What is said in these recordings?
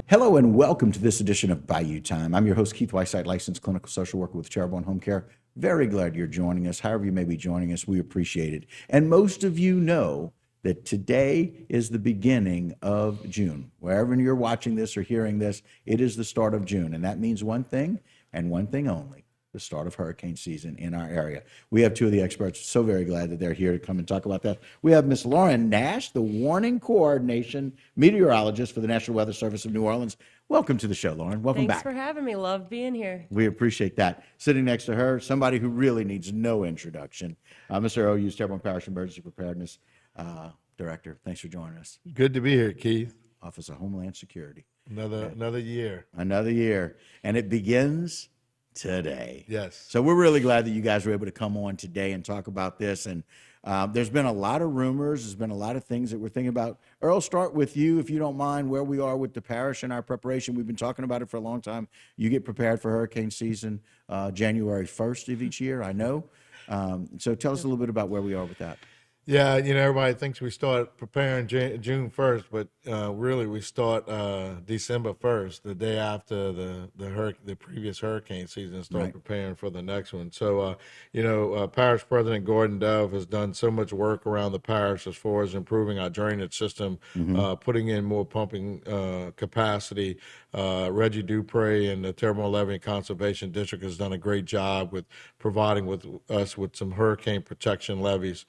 Hello and welcome to this edition of Bayou Time. I'm your host, Keith Whiteside, licensed clinical social worker with Charitable and Home Care. Very glad you're joining us. However you may be joining us, we appreciate it. And most of you know that today is the beginning of June. Wherever you're watching this or hearing this, it is the start of June. And that means one thing and one thing only: the start of hurricane season in our area. We have two of the experts. So very glad that they're here to come and talk about that. We have Miss Lauren Nash, the warning coordination meteorologist for the National Weather Service of New Orleans. Welcome to the show, Lauren. Welcome back. Thanks for having me. Love being here. We appreciate that. Sitting next to her, somebody who really needs no introduction, Mr. Earl, Eues, Terrible and Parish Emergency Preparedness Director. Thanks for joining us. Good to be here, Keith. Office of Homeland Security. Another year. Another year. And it begins today. Yes. So we're really glad that you guys were able to come on today and talk about this. And there's been a lot of rumors. There's been a lot of things that we're thinking about. Earl, start with you, if you don't mind, where we are with the parish and our preparation. We've been talking about it for a long time. You get prepared for hurricane season January 1st of each year, I know. So tell us a little bit about where we are with that. Yeah, everybody thinks we start preparing June 1st, but really we start December 1st, the day after the previous hurricane season, start preparing for the next one. So, Parish President Gordon Dove has done so much work around the parish as far as improving our drainage system, putting in more pumping capacity. Reggie Dupre and the Terrible Levee and Conservation District has done a great job with providing us with some hurricane protection levees.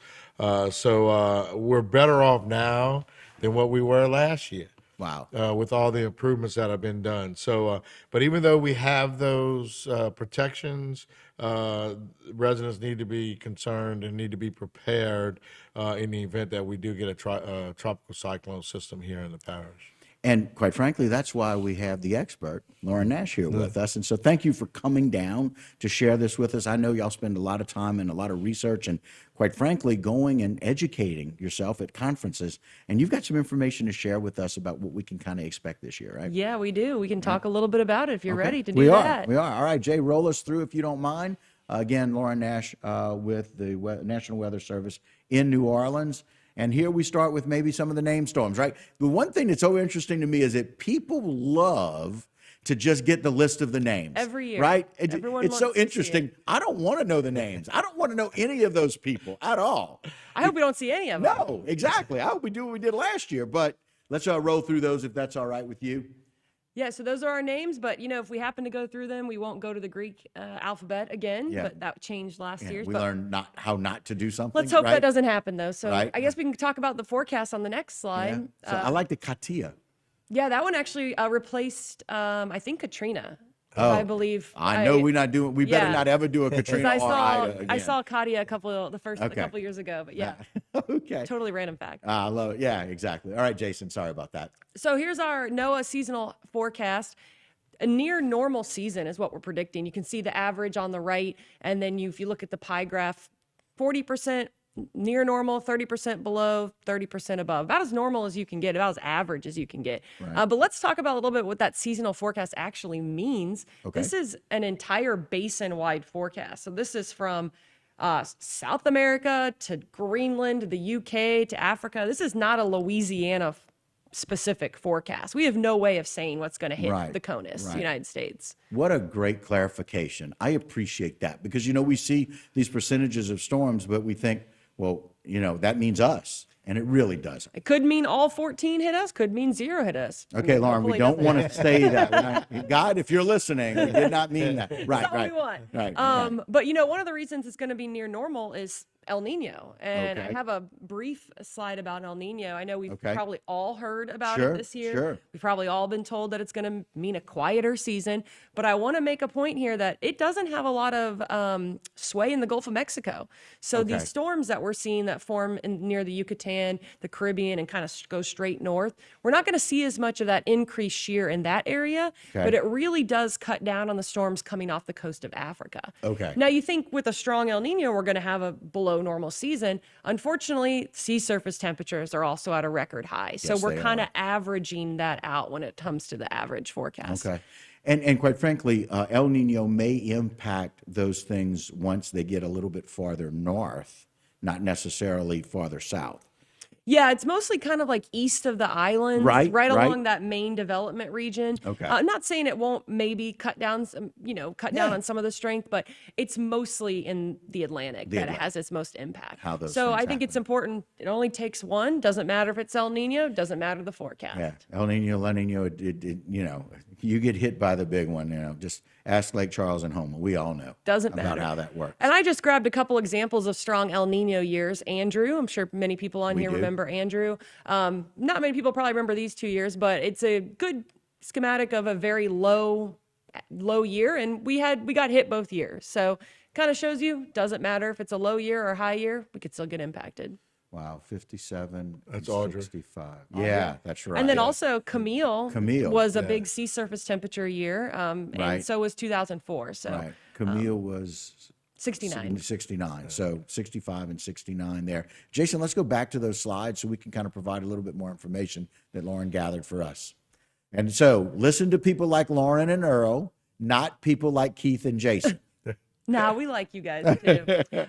So we're better off now than what we were last year. Wow. With all the improvements that have been done. So, but even though we have those protections, residents need to be concerned and need to be prepared in the event that we do get a tropical cyclone system here in the parish. And quite frankly, that's why we have the expert, Lauren Nash, here with us. And so thank you for coming down to share this with us. I know y'all spend a lot of time and a lot of research and, quite frankly, going and educating yourself at conferences. And you've got some information to share with us about what we can kind of expect this year, right? Yeah, we do. We can talk a little bit about it if you're ready to do that. We are. All right, Jay, roll us through if you don't mind. Again, Lauren Nash with the National Weather Service in New Orleans. And here we start with maybe some of the name storms, right? The one thing that's so interesting to me is that people love to just get the list of the names. Every year. Right? It's so interesting. I don't want to know the names. I don't want to know any of those people at all. I hope we don't see any of them. No, exactly. I hope we do what we did last year. But let's roll through those if that's all right with you. Yeah, so those are our names, but if we happen to go through them, we won't go to the Greek alphabet again, but that changed last year. We learned how not to do something. Let's hope that doesn't happen, though. So Right. I guess we can talk about the forecast on the next slide. Yeah. So I like the Katia. Yeah, that one actually replaced, I think, Katrina. Oh, I believe. I know we're not doing. We better not ever do a Katrina or Ida again. I saw Katia a couple years ago, but yeah. Okay. Totally random fact. I love it. Yeah, exactly. All right, Jason. Sorry about that. So here's our NOAA seasonal forecast. A near normal season is what we're predicting. You can see the average on the right, and then if you look at the pie graph, 40% near normal, 30% below, 30% above. About as normal as you can get, about as average as you can get. Right. But let's talk about a little bit what that seasonal forecast actually means. Okay. This is an entire basin-wide forecast. So this is from South America to Greenland, to the UK, to Africa. This is not a Louisiana specific forecast. We have no way of saying what's going to hit the CONUS, the United States. What a great clarification. I appreciate that because, we see these percentages of storms, but we think, well, that means us. And it really doesn't. It could mean all 14 hit us, could mean 0 hit us. Okay, Lauren, we don't want to say that. God, if you're listening, we did not mean that. Right, That's right. All we want. Right, But, one of the reasons it's going to be near normal is El Nino. And I have a brief slide about El Nino. I know we've probably all heard about it this year. Sure. We've probably all been told that it's going to mean a quieter season. But I want to make a point here that it doesn't have a lot of sway in the Gulf of Mexico. So these storms that we're seeing that form near the Yucatan, the Caribbean, and kind of go straight north, we're not going to see as much of that increased shear in that area. But it really does cut down on the storms coming off the coast of Africa. Okay. Now, you think with a strong El Nino, we're going to have a below normal season. Unfortunately, sea surface temperatures are also at a record high. So we're kind of averaging that out when it comes to the average forecast. Okay. And quite frankly, El Nino may impact those things once they get a little bit farther north, not necessarily farther south. Yeah, it's mostly kind of like east of the islands, Right, right. along that main development region. Okay. I'm not saying it won't maybe cut down some, cut down on some of the strength, but it's mostly in the Atlantic that it has its most impact. How those so things I think it's happen. important. It only takes one. Doesn't matter if it's El Nino. Doesn't matter the forecast. Yeah, El Nino, La Nino, you get hit by the big one, just ask Lake Charles and Houma. We all know Doesn't about matter how that works. And I just grabbed a couple examples of strong El Nino years. Andrew, I'm sure many people on here do. remember Andrew. Not many people probably remember these 2 years, but it's a good schematic of a very low year, and we got hit both years. So kind of shows you doesn't matter if it's a low year or a high year, we could still get impacted. Wow, 57. That's and Audrey. 65. Yeah, that's right. And then also Camille was a yeah. big sea surface temperature year, Right. and so was 2004. So Right. Camille was 69. 69. So 65 and 69 there. Jason, let's go back to those slides so we can kind of provide a little bit more information that Lauren gathered for us. And so listen to people like Lauren and Earl, not people like Keith and Jason. Nah, we like you guys too.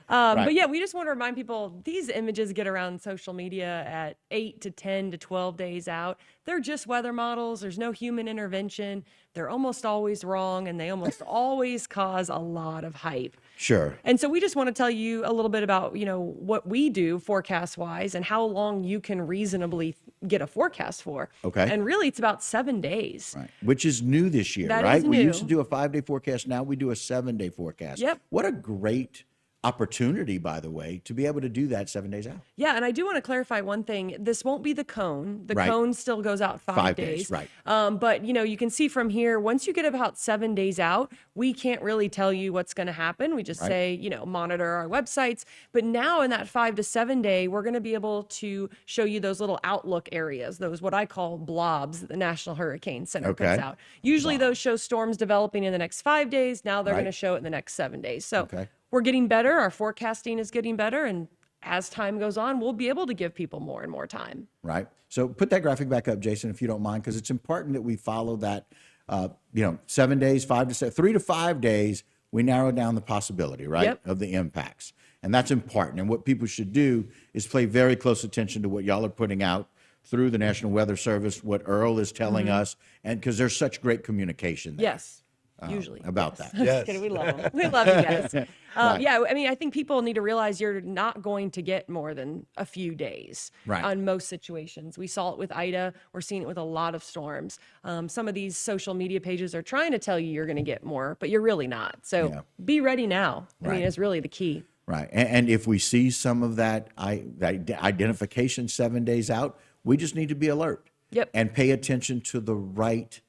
But yeah, we just want to remind people these images get around social media at 8 to 10 to 12 days out. They're just weather models. There's no human intervention. They're almost always wrong, and they almost always cause a lot of hype. Sure. And so we just want to tell you a little bit about, what we do forecast wise and how long you can reasonably get a forecast for. Okay. And really it's about 7 days. Right. Which is new this year, That right? is We used to new. do a 5-day forecast. Now we do a 7-day forecast. Yep. What a great opportunity, by the way, to be able to do that 7 days out. Yeah, and I do want to clarify one thing. This won't be the cone. The Right. cone still goes out 5 days. Right. But you can see from here, once you get about 7 days out, we can't really tell you what's going to happen. We just say, monitor our websites. But now in that 5 to 7 day, we're going to be able to show you those little outlook areas, those what I call blobs that the National Hurricane Center puts Okay. out. Usually those show storms developing in the next 5 days. Now they're Right. going to show it in the next 7 days. So Okay. we're getting better. Our forecasting is getting better. And as time goes on, we'll be able to give people more and more time. Right. So put that graphic back up, Jason, if you don't mind, because it's important that we follow that. 7 days, 3 to 5 days, we narrow down the possibility, right, Yep. of the impacts, and that's important. And what people should do is pay very close attention to what y'all are putting out through the National Weather Service, what Earl is telling us, and because there's such great communication there. Yes. Usually about yes. that. Just Yes. kidding. We love them. We love you guys. Right. Yeah, I mean, I think people need to realize you're not going to get more than a few days Right. on most situations. We saw it with Ida. We're seeing it with a lot of storms. Some of these social media pages are trying to tell you you're going to get more, but you're really not. So Yeah. be ready now. I Right. mean, it's really the key. Right. And if we see some of that identification 7 days out, we just need to be alert. Yep. And pay attention to the right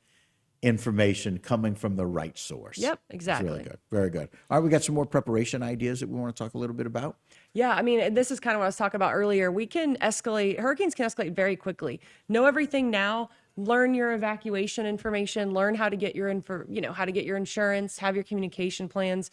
information coming from the right source. Yep, It's exactly. really good. Very good. All right, we got some more preparation ideas that we want to talk a little bit about. Yeah, I mean, this is kind of what I was talking about earlier. Hurricanes can escalate very quickly. Know everything now. Learn your evacuation information. Learn how to get how to get your insurance. Have your communication plans.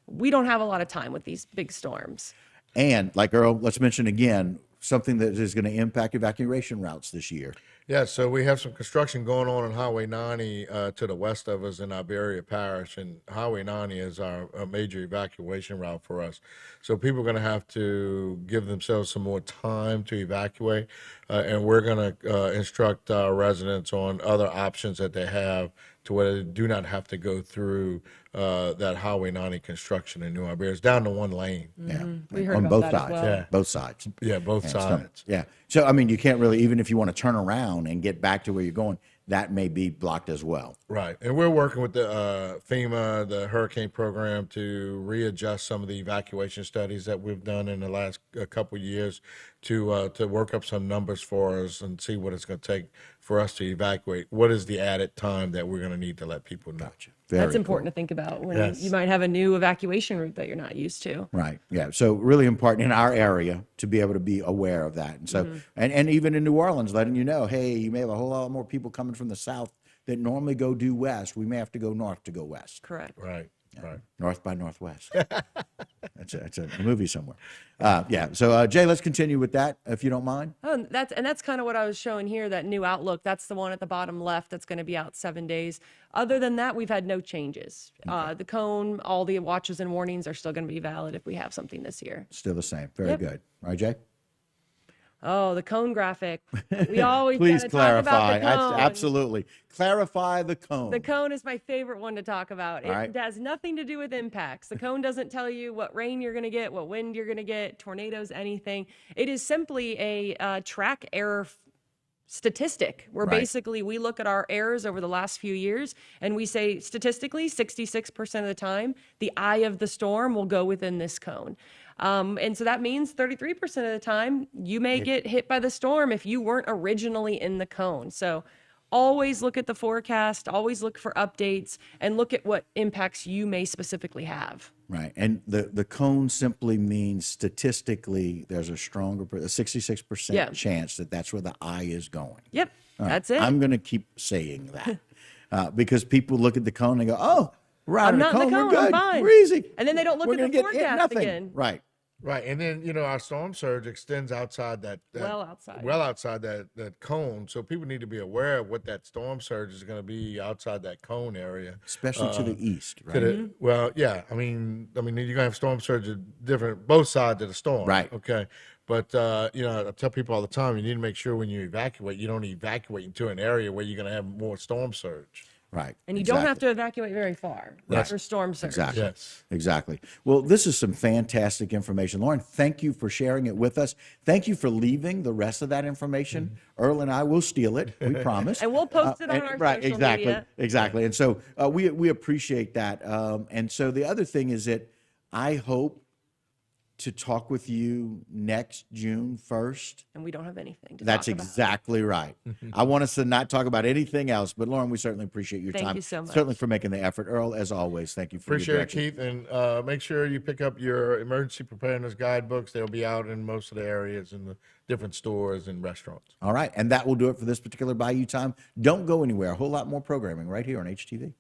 We don't have a lot of time with these big storms. And like Earl, let's mention again something that is going to impact evacuation routes this year. Yeah, so we have some construction going on Highway 90 to the west of us in Iberia Parish, and Highway 90 is our major evacuation route for us. So people are going to have to give themselves some more time to evacuate, and we're going to instruct our residents on other options that they have to where they do not have to go through that Highway 90 construction in New Iberia. It's down to one lane. Yeah. We heard On about both that as sides. well. Yeah. Both sides. Yeah, both sides. Yeah. So, I mean, you can't really, even if you want to turn around and get back to where you're going, that may be blocked as well. Right. And we're working with the FEMA, the hurricane program, to readjust some of the evacuation studies that we've done in the last couple of years to work up some numbers for us and see what it's going to take for us to evacuate. What is the added time that we're going to need to let people know? That's important to think about when Yes. you might have a new evacuation route that you're not used to. Right. Yeah. So really important in our area to be able to be aware of that. And so, and even in New Orleans, letting you know, hey, you may have a whole lot more people coming from the south that normally go due west. We may have to go north to go west. Correct. Right. Right. North by Northwest. That's a movie somewhere. Yeah. So Jay, let's continue with that if you don't mind. Oh, and that's kind of what I was showing here, that new outlook. That's the one at the bottom left that's going to be out 7 days. Other than that, we've had no changes. The cone, all the watches and warnings are still going to be valid if we have something this year. Still the same. Very Yep. good. All right, Jay. Oh, the cone graphic. We always Please got to talk about the clarify. cone. Absolutely. Clarify the cone. The cone is my favorite one to talk about. It right. has nothing to do with impacts. The cone doesn't tell you what rain you're going to get, what wind you're going to get, tornadoes, anything. It is simply a track error statistic where Right. basically we look at our errors over the last few years and we say statistically 66% of the time the eye of the storm will go within this cone. And so that means 33% of the time you may get hit by the storm if you weren't originally in the cone. So always look at the forecast, always look for updates, and look at what impacts you may specifically have. Right. And the cone simply means statistically there's a 66% chance that that's where the eye is going. Yep, All right. that's it. I'm going to keep saying that because people look at the cone and go, oh, we're out I'm of the not in cone. the cone, We're good. I'm fine. We're easy. And then they don't look We're at gonna the get hit forecast nothing. again. Right. Right, and then our storm surge extends outside that outside that cone. So people need to be aware of what that storm surge is going to be outside that cone area, Especially to the east, right? Well, yeah, I mean, you're gonna have storm surge at different both sides of the storm, Right. Okay, but I tell people all the time, you need to make sure when you evacuate, you don't evacuate into an area where you're gonna have more storm surge. Right. And you don't have to evacuate very far for storm surge. Exactly. Yes. Exactly. Well, this is some fantastic information. Lauren, thank you for sharing it with us. Thank you for leaving the rest of that information. Earl and I will steal it, we promise. And we'll post it on our right, social exactly, media. Exactly. And so we appreciate that. And so the other thing is that I hope to talk with you next June 1st. And we don't have anything to That's talk about. exactly right. I want us to not talk about anything else, but Lauren, we certainly appreciate your time. Thank you so much. Certainly for making the effort. Earl, as always, thank you for Appreciate your it, direction. Keith, and make sure you pick up your emergency preparedness guidebooks. They'll be out in most of the areas in the different stores and restaurants. All right. And that will do it for this particular Bayou Time. Don't go anywhere. A whole lot more programming right here on HTV.